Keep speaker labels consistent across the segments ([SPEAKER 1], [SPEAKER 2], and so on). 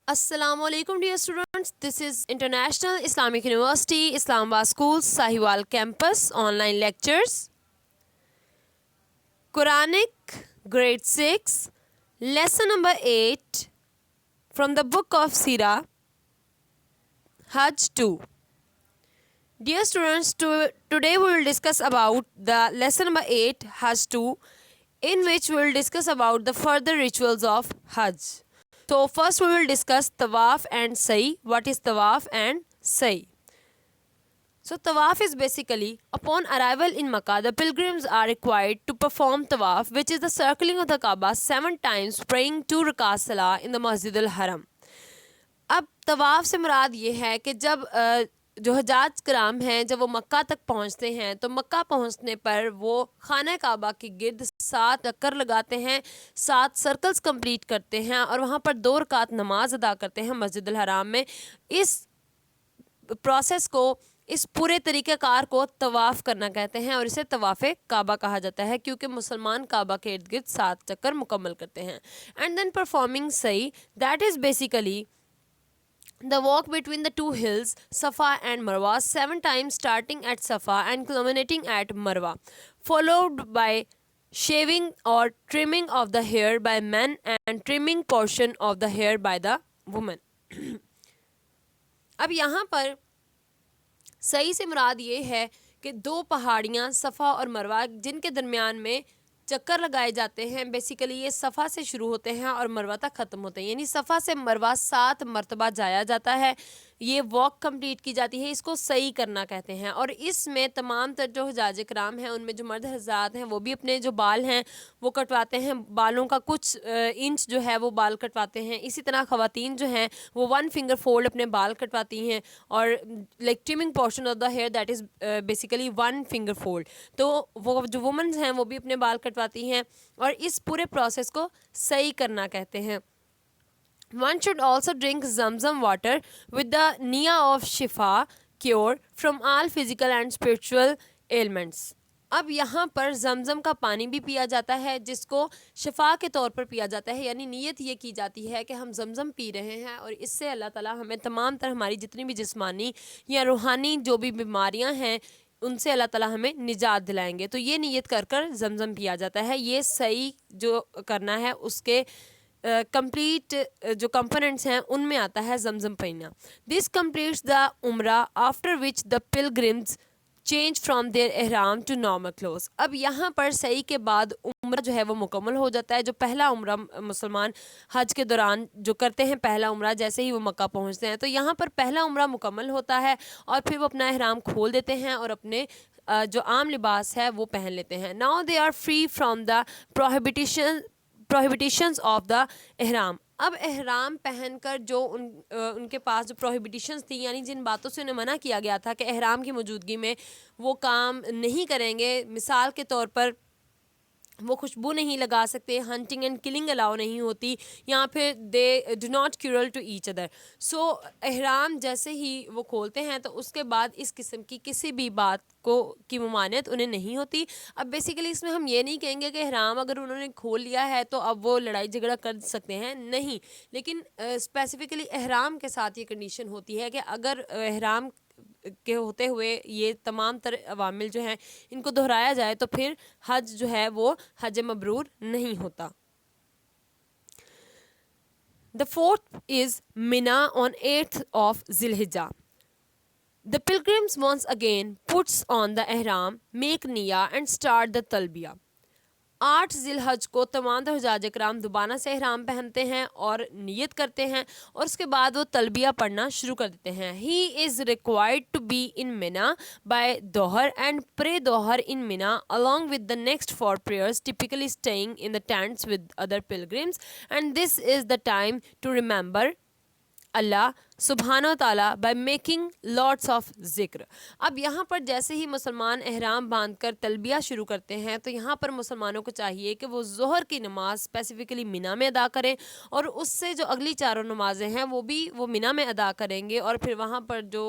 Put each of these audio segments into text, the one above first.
[SPEAKER 1] Assalamu alaikum dear students. This is International Islamic University, Islamabad School, Sahiwal campus, online lectures. Quranic, grade 6, lesson number 8 from the book of Sirah, Hajj 2. Dear students, today we will discuss about the lesson number 8, Hajj 2, in which we will discuss about the further rituals of Hajj. So first we will discuss Tawaf and Sa'i. What is Tawaf and Sa'i? So Tawaf is basically, upon arrival in Makkah, the pilgrims are required to perform Tawaf, which is the circling of the Kaaba 7 times, praying 2 rakat salah in the Masjid al-Haram. اب طواف سے مراد یہ ہے کہ جب جو حجاج کرام ہیں جب وہ مکہ تک پہنچتے ہیں تو مکہ پہنچنے پر وہ خانہ کعبہ کے گرد 7 چکر لگاتے ہیں، 7 سرکلز کمپلیٹ کرتے ہیں اور وہاں پر 2 رکعت نماز ادا کرتے ہیں مسجد الحرام میں. اس پروسیس کو، اس پورے طریقہ کار کو طواف کرنا کہتے ہیں اور اسے طواف کعبہ کہا جاتا ہے کیونکہ مسلمان کعبہ کے ارد گرد 7 چکر مکمل کرتے ہیں. اینڈ دین پرفارمنگ سعی، that is basically the walk between the 2 hills, Safa and Marwa, 7 times starting at Safa and culminating at Marwa, followed by shaving or trimming of the hair by men and trimming portion of the hair by the women. اب یہاں پر صحیح سے مراد یہ ہے کہ 2 پہاڑیاں صفا اور مروہ جن کے درمیان میں چکر لگائے جاتے ہیں. بیسیکلی یہ صفا سے شروع ہوتے ہیں اور مروہ تک ختم ہوتے ہیں، یعنی صفا سے مروہ 7 مرتبہ جایا جاتا ہے. یہ واک کمپلیٹ کی جاتی ہے، اس کو صحیح کرنا کہتے ہیں. اور اس میں تمام تر جو حجاج کرام ہیں ان میں جو مرد حضرات ہیں وہ بھی اپنے جو بال ہیں وہ کٹواتے ہیں، بالوں کا کچھ انچ جو ہے وہ بال کٹواتے ہیں. اسی طرح خواتین جو ہیں وہ 1 فنگر فولڈ اپنے بال کٹواتی ہیں اور like trimming portion of the hair that is basically 1 finger fold. تو وہ جو وومنز ہیں وہ بھی اپنے بال کٹواتی ہیں اور اس پورے پروسیس کو صحیح کرنا کہتے ہیں. One should also drink Zamzam water with the niya of shifa, cure from all physical and spiritual ailments. اب یہاں پر زمزم کا پانی بھی پیا جاتا ہے جس کو شفا کے طور پر پیا جاتا ہے، یعنی نیت یہ کی جاتی ہے کہ ہم زمزم پی رہے ہیں اور اس سے اللہ تعالیٰ ہمیں تمام تر ہماری جتنی بھی جسمانی یا روحانی جو بھی بیماریاں ہیں ان سے اللہ تعالیٰ ہمیں نجات دلائیں گے. تو یہ نیت کر کر زمزم پیا جاتا ہے. یہ صحیح جو کرنا ہے اس کے کمپلیٹ جو کمپوننٹس ہیں ان میں آتا ہے زمزم پینا. دس کمپلیٹس دا عمرہ after which the pilgrims change from their احرام ٹو نارمل کلوز. اب یہاں پر صحیح کے بعد عمرہ جو ہے وہ مکمل ہو جاتا ہے. جو پہلا عمرہ مسلمان حج کے دوران جو کرتے ہیں، پہلا عمرہ جیسے ہی وہ مکہ پہنچتے ہیں تو یہاں پر پہلا عمرہ مکمل ہوتا ہے اور پھر وہ اپنا احرام کھول دیتے ہیں اور اپنے جو عام لباس ہے وہ پہن لیتے ہیں. Now they are free from the prohibitions of the احرام. اب احرام پہن کر جو ان کے پاس جو پروہیبیٹیشنز تھیں، یعنی جن باتوں سے انہیں منع کیا گیا تھا کہ احرام کی موجودگی میں وہ کام نہیں کریں گے، مثال کے طور پر وہ خوشبو نہیں لگا سکتے، ہنٹنگ اینڈ کلنگ الاؤ نہیں ہوتی، یا پھر they do not quarrel to each other. So احرام جیسے ہی وہ کھولتے ہیں تو اس کے بعد اس قسم کی کسی بھی بات کی ممانعت انہیں نہیں ہوتی. اب بیسیکلی اس میں ہم یہ نہیں کہیں گے کہ احرام اگر انہوں نے کھول لیا ہے تو اب وہ لڑائی جھگڑا کر سکتے ہیں، نہیں. لیکن اسپیسیفکلی احرام کے ساتھ یہ کنڈیشن ہوتی ہے کہ اگر احرام کے ہوتے ہوئے یہ تمام تر عوامل جو ہیں ان کو دہرایا جائے تو پھر حج جو ہے وہ حج مبرور نہیں ہوتا. The 4th is Mina on 8th of Zilhijjah. The pilgrims once again puts on the ihram, make niya and start the talbiyah. 8 ذی الحج کو تمام حجاج کرام دوبارہ سے احرام پہنتے ہیں اور نیت کرتے ہیں اور اس کے بعد وہ تلبیہ پڑھنا شروع کر دیتے ہیں. He is required to be in Mina by Dhuhr and pray Dhuhr in Mina along with the next 4 prayers, typically staying in the tents with other pilgrims, and this is the time to remember اللہ سبحانہ و تعالیٰ by making lots of ذکر. اب یہاں پر جیسے ہی مسلمان احرام باندھ کر تلبیہ شروع کرتے ہیں تو یہاں پر مسلمانوں کو چاہیے کہ وہ ظہر کی نماز اسپیسیفکلی مینا میں ادا کریں اور اس سے جو اگلی 4 نمازیں ہیں وہ بھی وہ مینا میں ادا کریں گے اور پھر وہاں پر جو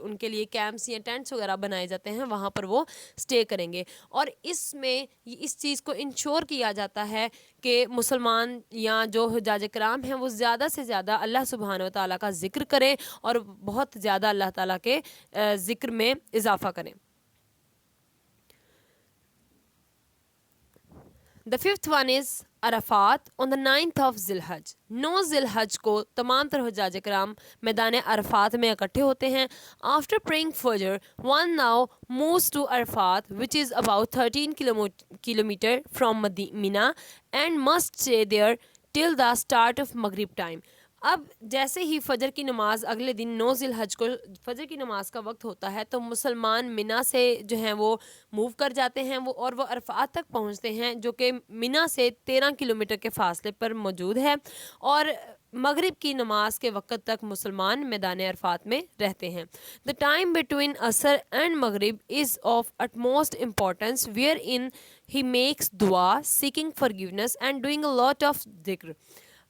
[SPEAKER 1] ان کے لیے کیمپس یا ٹینٹس وغیرہ بنائے جاتے ہیں وہاں پر وہ اسٹے کریں گے. اور اس میں اس چیز کو انشور کیا جاتا ہے کہ مسلمان یا جو حجاج کرام ہیں وہ زیادہ سے زیادہ اللہ سبحانہ و تعالیٰ کا ذکر کریں اور بہت زیادہ اللہ تعالیٰ کے ذکر میں اضافہ کریں. The fifth one is Arafat on the 9th of ذی الحج. 9 ذی الحج کو تمام تر حجاج کرام میدان عرفات میں اکٹھے ہوتے ہیں. After praying Fajr, one now moves to Arafat, which is about 13 kilometer from Mina, and must stay there till the start of Maghrib time. اب جیسے ہی فجر کی نماز اگلے دن 9 ذی الحج کو فجر کی نماز کا وقت ہوتا ہے تو مسلمان منا سے جو ہیں وہ موو کر جاتے ہیں وہ عرفات تک پہنچتے ہیں جو کہ منا سے 13 کلومیٹر کے فاصلے پر موجود ہے اور مغرب کی نماز کے وقت تک مسلمان میدان عرفات میں رہتے ہیں. The time between عصر and مغرب is of utmost importance wherein he makes dua, seeking forgiveness and doing a lot of dhikr.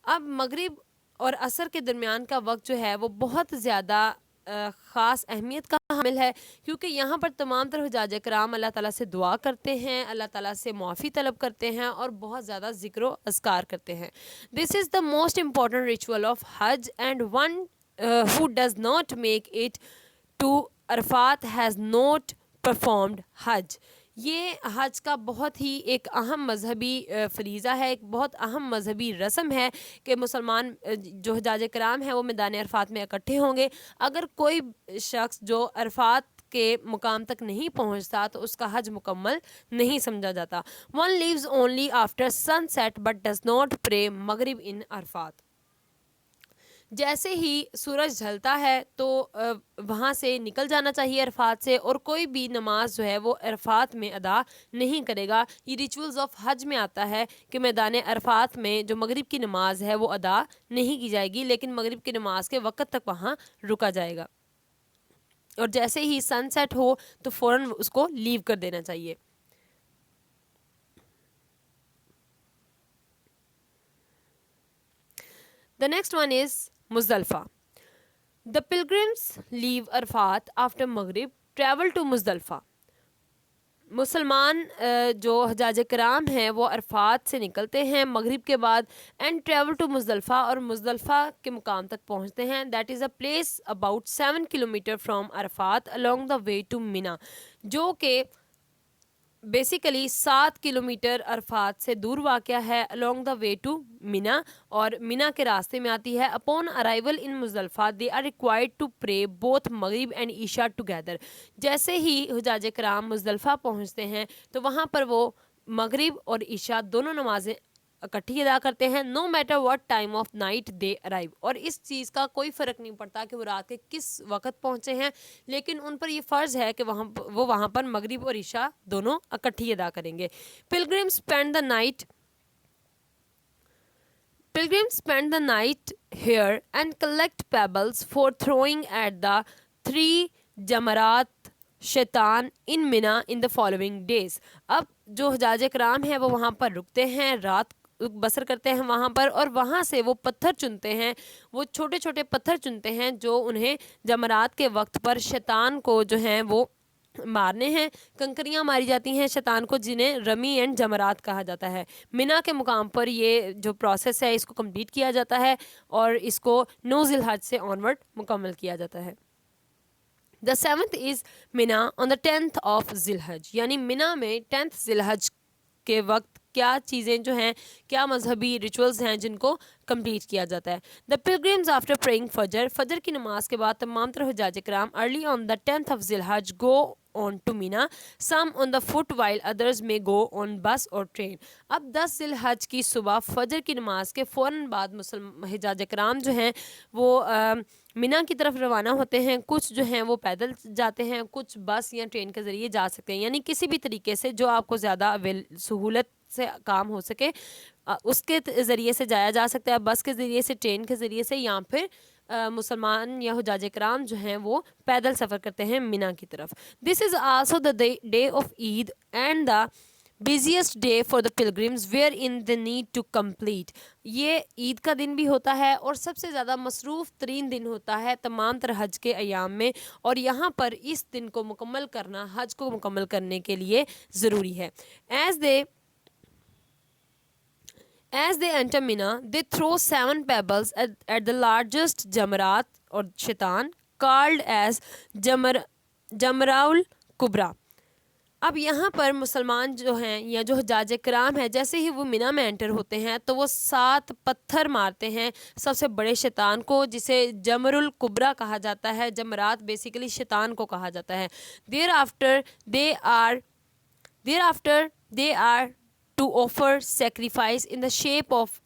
[SPEAKER 1] اب مغرب اور عصر کے درمیان کا وقت جو ہے وہ بہت زیادہ خاص اہمیت کا حامل ہے کیونکہ یہاں پر تمام تر حجاج کرام اللہ تعالیٰ سے دعا کرتے ہیں, اللہ تعالیٰ سے معافی طلب کرتے ہیں اور بہت زیادہ ذکر و اذکار کرتے ہیں. This is the most important ritual of Hajj and one who does not make it to Arafat has not performed Hajj. یہ حج کا بہت ہی ایک اہم مذہبی فریضہ ہے, ایک بہت اہم مذہبی رسم ہے کہ مسلمان جو حجاج کرام ہیں وہ میدان عرفات میں اکٹھے ہوں گے. اگر کوئی شخص جو عرفات کے مقام تک نہیں پہنچتا تو اس کا حج مکمل نہیں سمجھا جاتا. One leaves only after sunset but does not pray Maghrib in Arafat. جیسے ہی سورج ڈھلتا ہے تو وہاں سے نکل جانا چاہیے عرفات سے اور کوئی بھی نماز جو ہے وہ عرفات میں ادا نہیں کرے گا. یہ ریچولز آف حج میں آتا ہے کہ میدان عرفات میں جو مغرب کی نماز ہے وہ ادا نہیں کی جائے گی لیکن مغرب کی نماز کے وقت تک وہاں رکا جائے گا اور جیسے ہی سن سیٹ ہو تو فوراً اس کو لیو کر دینا چاہیے. The next one is Muzdalifah. The pilgrims leave Arafat after Maghrib, travel to Muzdalifah. مسلمان جو حجاج کرام ہیں وہ عرفات سے نکلتے ہیں مغرب کے بعد اینڈ ٹریول ٹو مزدلفہ اور مزدلفہ کے مقام تک پہنچتے ہیں. That is a place about 7 kilometre from Arafat along the way to Mina, جو کہ بیسیکلی 7 کلومیٹر عرفات سے دور واقع ہے along the way to Mina اور مینا کے راستے میں آتی ہے. Upon arrival in Muzdalifah they are required to pray both مغرب and عشاء together. جیسے ہی حجاج کرام مزدلفہ پہنچتے ہیں تو وہاں پر وہ مغرب اور عشاء دونوں نمازیں اکٹھی ادا کرتے ہیں. No matter what time of night they arrive. اور اس چیز کا کوئی فرق نہیں پڑتا کہ وہ رات کے کس وقت پہنچے ہیں لیکن ان پر یہ فرض ہے کہ وہ وہاں پر مغرب اور عشاء دونوں اکٹھی ادا کریں گے. Pilgrims spend the night here and collect pebbles for throwing at the 3 جمرات شیطان ان مینا ان دا فالوئنگ ڈیز. اب جو حجاج کرام ہیں وہ وہاں پر رکتے ہیں, رات بسر کرتے ہیں وہاں پر اور وہاں سے وہ پتھر چنتے ہیں, وہ چھوٹے چھوٹے پتھر چنتے ہیں جو انہیں جمرات کے وقت پر شیطان کو جو ہیں وہ مارنے ہیں. کنکریاں ماری جاتی ہیں شیطان کو جنہیں رمی اینڈ جمرات کہا جاتا ہے. مینا کے مقام پر یہ جو پروسیس ہے اس کو کمپلیٹ کیا جاتا ہے اور اس کو 9 ذی الحج سے آنورڈ مکمل کیا جاتا ہے. The 7th is Mina on the 10th of ذی الحج. یعنی مینا میں 10th ذی الحج کے وقت کیا چیزیں جو ہیں کیا مذہبی ریچولز ہیں جن کو کمپلیٹ کیا جاتا ہے. The pilgrims after praying فجر کی نماز کے بعد تمام تر حجاج کرام early on the 10th of ذی الحج go on to Mina, some on the foot while others may go on bus or train. اب 10 ذی الحج کی صبح فجر کی نماز کے فوراً بعد حجاج کرام جو ہیں وہ مینا کی طرف روانہ ہوتے ہیں. کچھ جو ہیں وہ پیدل جاتے ہیں, کچھ بس یا ٹرین کے ذریعے جا سکتے ہیں. یعنی کسی بھی طریقے سے جو آپ کو زیادہ سہولت سے کام ہو سکے اس کے ذریعے سے جایا جا سکتا ہے, بس کے ذریعے سے, ٹرین کے ذریعے سے, یا پھر مسلمان یا حجاج کرام جو ہیں وہ پیدل سفر کرتے ہیں مینا کی طرف. This is also the day of Eid and the busiest day for the pilgrims wherein they need to complete. یہ عید کا دن بھی ہوتا ہے اور سب سے زیادہ مصروف ترین دن ہوتا ہے تمام تر حج کے ایام میں اور یہاں پر اس دن کو مکمل کرنا حج کو مکمل کرنے کے لیے ضروری ہے. As they enter Mina, they throw 7 pebbles at the largest Jamarat or Shaitan, called as Jamraul Kubra. اب یہاں پر مسلمان جو ہیں یا جو حجاج کرام ہیں، جیسے ہی وہ مینا میں انٹر ہوتے ہیں تو وہ 7 پتھر مارتے ہیں سب سے بڑے شیطان کو، جسے جمر الکبریٰ کہا جاتا ہے. جمرات بیسیکلی شیطان کو کہا جاتا ہے. Thereafter they are to offer sacrifice in the shape of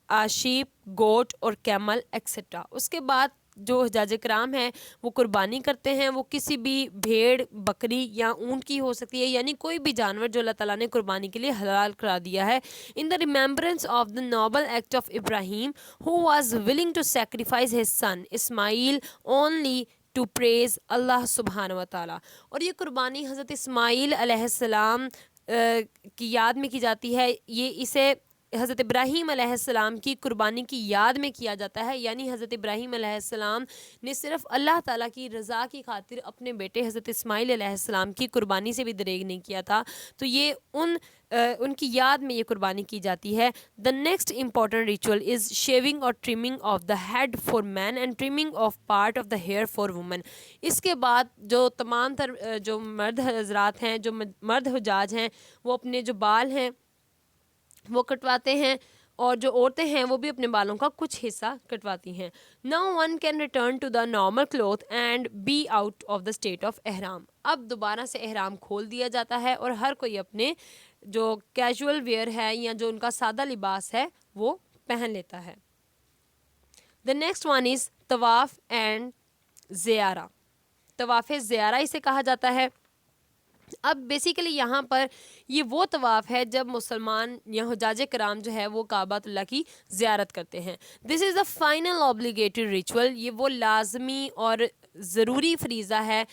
[SPEAKER 1] a sheep, goat اور camel etc. اس کے بعد جو حجاج کرام ہیں وہ قربانی کرتے ہیں. وہ کسی بھی بھیڑ، بکری یا اونٹ کی ہو سکتی ہے، یعنی کوئی بھی جانور جو اللہ تعالیٰ نے قربانی کے لیے حلال کرا دیا ہے. in the remembrance of the noble act of Ibrahim who was willing to sacrifice his son Ismail only to praise اللہ سبحانہ و تعالیٰ. اور یہ قربانی حضرت اسماعیل علیہ السلام کی یاد میں کی جاتی ہے. یہ اسے حضرت ابراہیم علیہ السلام کی قربانی کی یاد میں کیا جاتا ہے. یعنی حضرت ابراہیم علیہ السلام نے صرف اللہ تعالیٰ کی رضا کی خاطر اپنے بیٹے حضرت اسماعیل علیہ السلام کی قربانی سے بھی دریغ نہیں کیا تھا. تو یہ ان کی یاد میں یہ قربانی کی جاتی ہے. The next important ritual is shaving or trimming of the head for men and trimming of part of the hair for women. اس کے بعد جو تمام تر جو مرد حضرات ہیں، جو مرد حجاج ہیں، وہ اپنے جو بال ہیں وہ کٹواتے ہیں، اور جو عورتیں ہیں وہ بھی اپنے بالوں کا کچھ حصہ کٹواتی ہیں. Now one can return to the normal cloth and be out of the state of احرام. اب دوبارہ سے احرام کھول دیا جاتا ہے اور ہر کوئی اپنے جو کیجول ویئر ہے یا جو ان کا سادہ لباس ہے وہ پہن لیتا ہے. The next one is طواف اینڈ زیارہ. طواف زیارہ اسے کہا جاتا ہے. اب بیسیکلی یہاں پر یہ وہ طواف ہے جب مسلمان یا حجاج کرام جو ہے وہ کعبۃ اللہ کی زیارت کرتے ہیں. دس از دا فائنل obligatory ritual. یہ وہ لازمی اور ضروری فریضہ ہے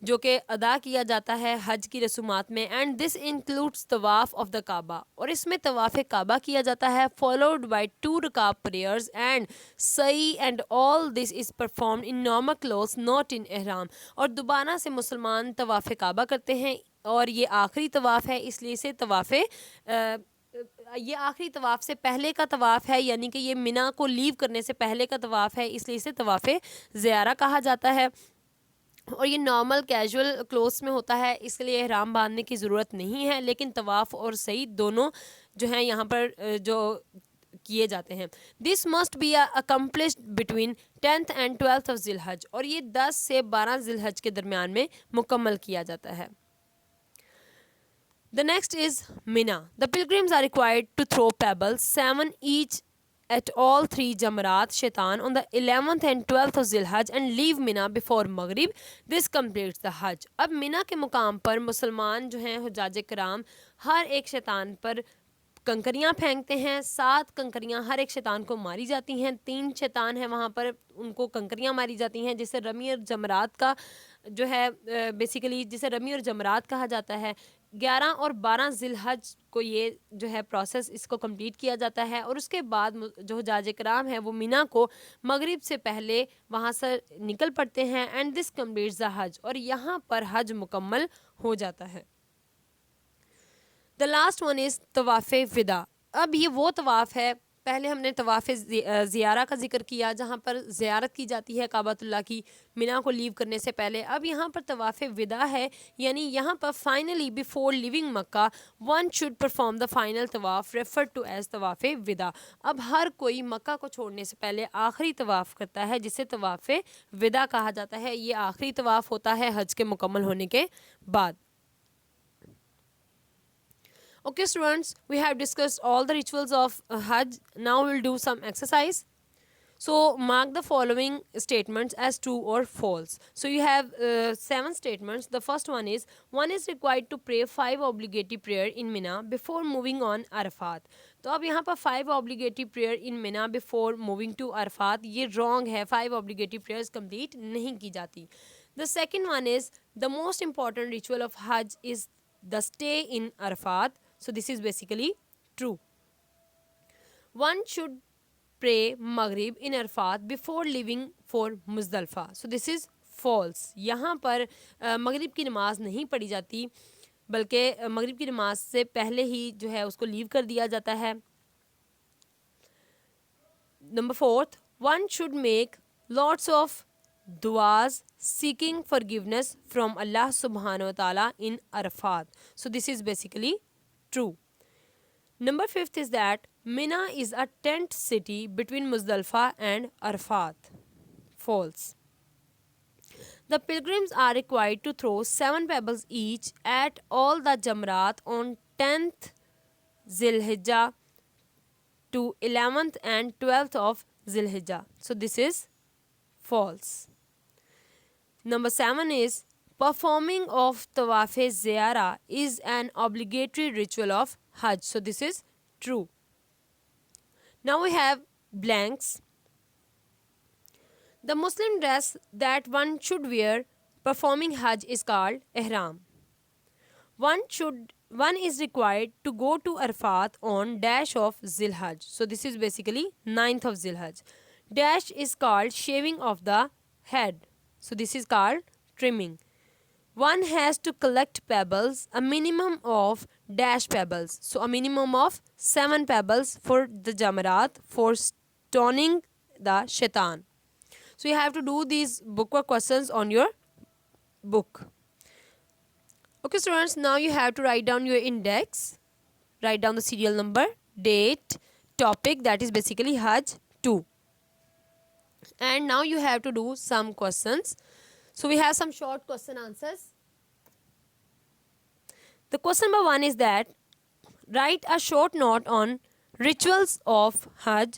[SPEAKER 1] جو کہ ادا کیا جاتا ہے حج کی رسومات میں. اینڈ دس انکلوڈس طواف آف دا کعبہ، اور اس میں طواف کعبہ کیا جاتا ہے. فالوڈ بائی 2 رکعت پریئرز اینڈ سعی and all this is performed in normal clothes not in احرام. اور دوبارہ سے مسلمان طواف کعبہ کرتے ہیں، اور یہ آخری طواف ہے، اس لیے اسے یہ آخری طواف سے پہلے کا طواف ہے، یعنی کہ یہ مینا کو لیو کرنے سے پہلے کا طواف ہے، اس لیے اسے طواف زیارہ کہا جاتا ہے. اور یہ نارمل کیجول کلوتھس میں ہوتا ہے، اس کے لیے احرام باندھنے کی ضرورت نہیں ہے. لیکن طواف اور سعی دونوں جو ہیں یہاں پر جو کیے جاتے ہیں. This must be accomplished between 10th and 12th of ذی الحج. اور یہ 10 سے 12 ذی الحج کے درمیان میں مکمل کیا جاتا ہے. The next is Mina. The pilgrims are required to throw pebbles, 7 each at all 3 Jamarat Shaitan on the 11th and 12th of Zil Hajj and leave Mina before Maghrib. This completes the Hajj. اب مینا کے مقام پر مسلمان جو ہیں حجاج کرام ہر ایک شیطان پر کنکریاں پھینکتے ہیں. 7 کنکریاں ہر ایک شیطان کو ماری جاتی ہیں. 3 شیطان ہیں وہاں پر، ان کو کنکریاں ماری جاتی ہیں، جسے رمی اور جمرات کا جو ہے بیسیکلی جسے رمی اور جمرات کہا جاتا ہے. 11 اور 12 ذی الحج کو یہ جو ہے پروسیس اس کو کمپلیٹ کیا جاتا ہے. اور اس کے بعد جو حجاج کرام ہیں وہ مینا کو مغرب سے پہلے وہاں سے نکل پڑتے ہیں. اینڈ دس کمپلیٹس دا حج. اور یہاں پر حج مکمل ہو جاتا ہے. The last one is طواف وداع. اب یہ وہ طواف ہے، پہلے ہم نے طواف زیارہ کا ذکر کیا جہاں پر زیارت کی جاتی ہے کعبۃ اللہ کی مینا کو لیو کرنے سے پہلے. اب یہاں پر طواف وداع ہے، یعنی یہاں پر finally before leaving Mecca one should perform the final طواف ریفرڈ ٹو ایز طواف وداع. اب ہر کوئی مکہ کو چھوڑنے سے پہلے آخری طواف کرتا ہے جسے طواف وداع کہا جاتا ہے. یہ آخری طواف ہوتا ہے حج کے مکمل ہونے کے بعد. Okay students, we have discussed all the rituals of Hajj. Now we'll do some exercise. So mark the following statements as true or false. So you have 7 statements. The first one is required to pray 5 obligatory prayer in Mina before moving on Arafat. تو اب یہاں پر 5 obligatory prayer in Mina before moving to Arafat یہ wrong ہے. 5 obligatory prayers complete نہیں کی جاتی. The second one is the most important ritual of Hajj is the stay in Arafat. So this is basically true. One should pray Maghrib in Arafat before leaving for Muzdalifah. So this is false. یہاں پر مغرب کی نماز نہیں پڑھی جاتی، بلکہ مغرب کی نماز سے پہلے ہی جو ہے اس کو لیو کر دیا جاتا ہے. Number fourth, one should make lots of du'as seeking forgiveness from Allah subhanahu wa ta'ala in Arafat. So this is basically true. Number fifth is that Mina is a tent city between Muzdalifah and Arafat. False. The pilgrims are required to throw 7 pebbles each at all the Jamrat on 10th Zilhijjah to 11th and 12th of Zilhijjah. So this is false. Number 7 is performing of Tawaf-e Ziyara is an obligatory ritual of Hajj. So this is true. Now we have blanks. The Muslim dress that one should wear performing Hajj is called ihram. One is required to go to Arafat on dash of Zilhajj. So this is basically 9th of Zilhajj. Dash is called shaving of the head. So this is called trimming. One has to collect pebbles, a minimum of dash pebbles. So a minimum of 7 pebbles for the Jamarat for stoning the shaitan. So you have to do these bookwork questions on your book. Okay students, now you have to write down your index. Write down the serial number, date, topic, that is basically Hajj 2. And now you have to do some questions. So we have some short question answers. The question number 1 is that write a short note on rituals of Hajj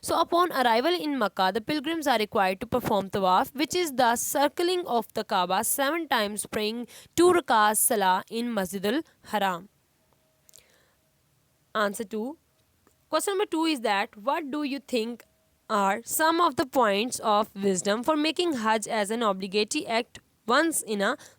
[SPEAKER 1] So upon arrival in Makkah, the pilgrims are required to perform tawaf, which is the circling of the Kaaba 7 times, praying 2 rak'ahs salah in Masjidul Haram. Answer 2. Question number 2 is that what do you think are some of the points of wisdom for making Hajj as an obligatory act once in a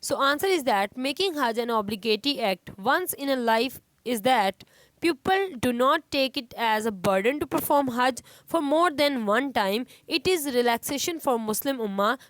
[SPEAKER 1] So answer is that making Hajj an obligatory act once in a life is that people do not take it as a burden to perform Hajj for more than one time. It is relaxation for Muslim Ummah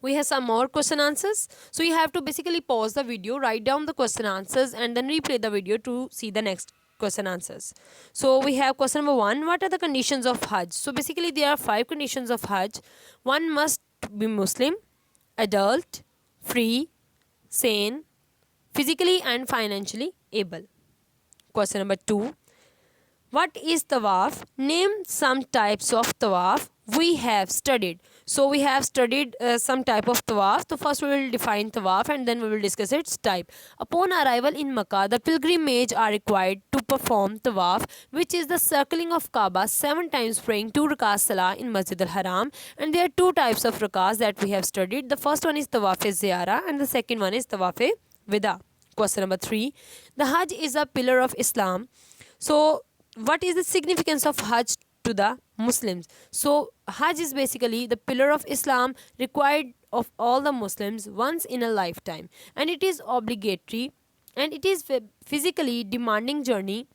[SPEAKER 1] We have some more question answers. So you have to basically pause the video, write down the question answers and then replay the video to see the next question answers. So we have question number 1. What are the conditions of Hajj? So basically there are 5 conditions of Hajj. One must be Muslim, adult, free, sane, physically and financially able. Question number 2. What is tawaf? Name some types of tawaf we have studied. So we have studied some type of tawaf. So first we will define tawaf and then we will discuss its type. Upon arrival in Makkah, the pilgrimage are required to perform tawaf, which is the circling of Kaaba 7 times, praying 2 rak'ahs salah in Masjid al-Haram. And there are 2 types of rak'ahs that we have studied. The first one is tawaf-e-ziyara and the second one is tawaf-e-wida. Question number 3. The Hajj is a pillar of Islam. So what is the significance of Hajj to the Muslims? So Hajj is basically the pillar of Islam required of all the Muslims once in a lifetime, and it is obligatory and it is physically demanding journey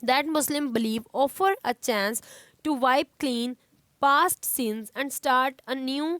[SPEAKER 1] that Muslims believe offer a chance to wipe clean past sins and start anew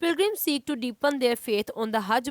[SPEAKER 1] Pilgrims seek to deepen their faith on the Hajj.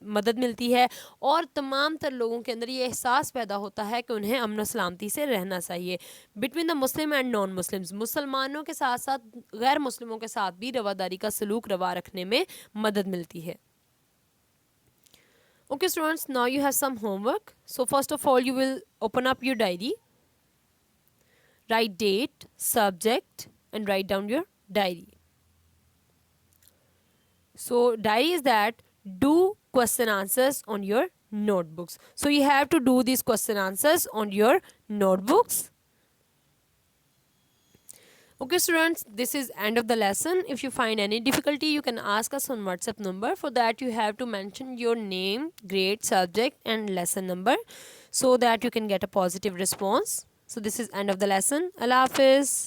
[SPEAKER 1] مدد ملتی ہے اور تمام تر لوگوں کے اندر یہ احساس پیدا ہوتا ہے کہ انہیں امن و سلامتی سے رہنا چاہیے. Between the Muslim and non Muslims, مسلمانوں کے ساتھ ساتھ غیر مسلموں کے ساتھ بھی رواداری کا سلوک روا رکھنے میں مدد ملتی ہے. Okay students, now you have some homework. So first of all you will open up your diary, write date, subject and write down your diary. So diary is that do question answers on your notebooks. So you have to do these question answers on your notebooks. Okay students, this is end of the lesson. If you find any difficulty, you can ask us on WhatsApp number. For that you have to mention your name, grade, subject and lesson number so that you can get a positive response. So this is end of the lesson. Allah Hafiz.